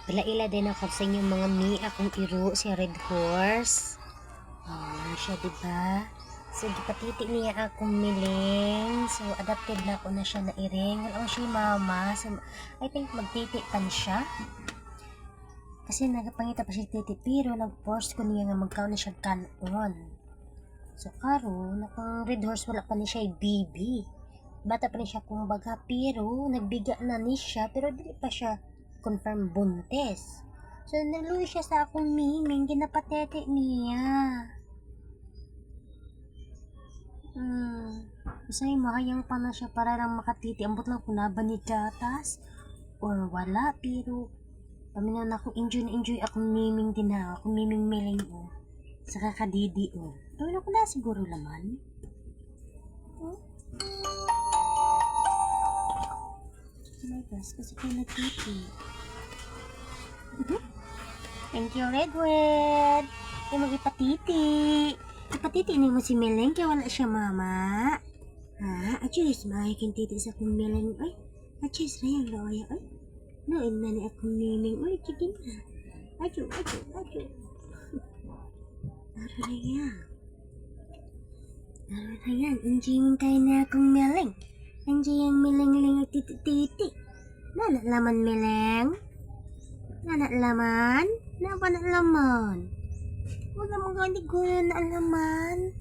Palaila din ako sa inyong mga akong iro si Red Horse. Siya, diba? So, gipatiti niya akong miling. So, adapted na ako na siya na iring. Wala siya mama. So, I think magtiti pan siya. Kasi nagapangita pa siya titi. Pero, nag-force ko niya nga magkaon na siya kanon. So, karon nakang Red Horse wala pa ni siya baby. Bata pa ni siya kung baga. Pero, nagbiga na ni siya. Pero, dili pa siya confirm buntes. So, naluwi siya sa akong miming. Ginapatete niya. Kasi mahayang pa na siya para lang makatiti. Ambot lang kung naba ni gatas or wala. Pero paminaw na akong enjoy akong miming din na. Akong miming miling o. Sa kakadidi o. Pero ko na siguro laman. Oh my gosh, kasi kayo nagtiti. Thank you, Redwood. Yung mag-ipatiti. Ipatiti ni mo si Meleng kaya wala siya mama. Achis, mahikin titi sa akong Meleng. Ay, achis, rayang lawaya. Ay, noon na ni akong miming. Uy, chikin na. Acho. Arayang. Enjoying tayo na akong Meleng. Enjoy ang Meleng-ling at titi-titi. Nana laman, Meleng? Nana laman? Napa na laman? Huwag naman ganti ko na alaman.